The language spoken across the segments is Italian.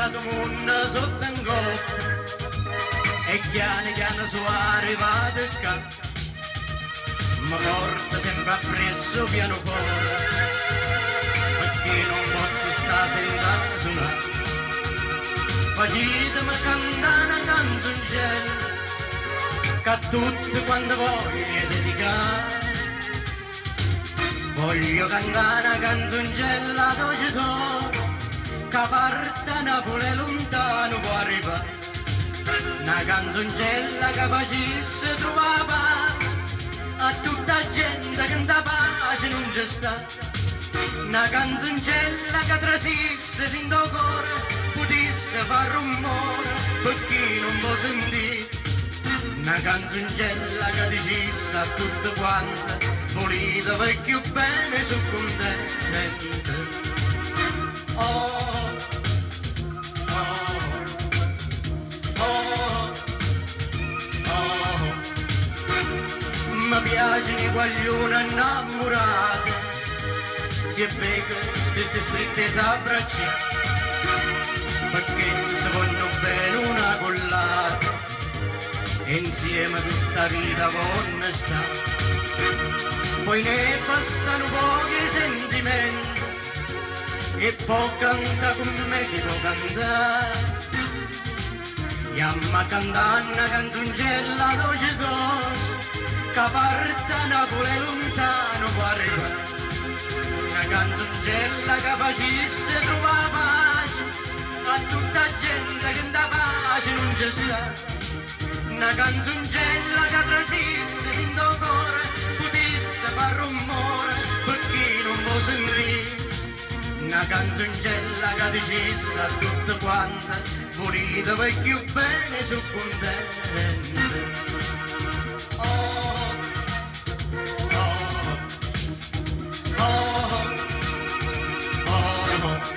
tirato munna sotto un coppo e piano su arrivato il capo mi porta sempre appresso piano fuori perché non posso stare senza suonare facitemi cantare una canzoncella che a tutti quando voglio dedicare voglio cantare una canzoncella dolce d'oro che parte a Napoli lontano può arrivare una canzoncella che facesse trovare a tutta gente che in da pace non c'è sta una canzoncella che trasisse sin do cuore potesse far rumore per chi non può sentire una canzoncella che dicesse a tutte quante volete vecchio bene su contento oh, oh, oh, oh. Mi piace i guaglioni innamorati si è becca strette s'abbracciate perché si vogliono bene una collata e insieme tutta vita vogliono stare poi ne bastano pochi sentimenti e può cantare con me che può cantare Yamma cantare una canzoncella dolce dolce che parte a Napoli lontano può arrivare una canzoncella che facesse trovare pace a tutta gente che da pace non c'è sta una canzoncella che trasisse in do cuore potesse far rumore per chi non può sentire una canzoncella che dicesse a tutte quante volete vecchio bene su contento oh, oh, oh, oh.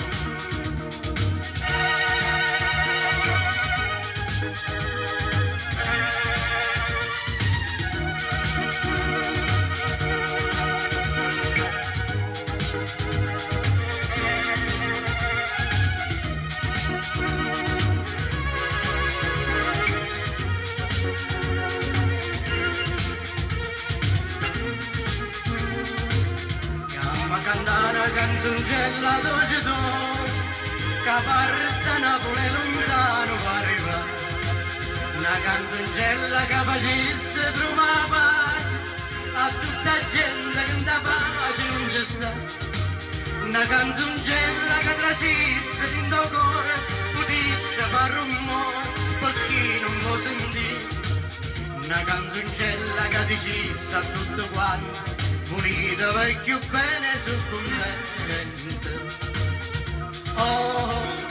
Cantare una canzoncella dolce dolce che parte a Napoli lontano può arrivare una canzoncella che facesse trovare pace a tutta gente che da pace non c'è sta una canzoncella che trasisse in do cuore potesse far rumore per chi non può sentire una canzoncella che dicesse a tutte quante volete vecchio bene su contento oh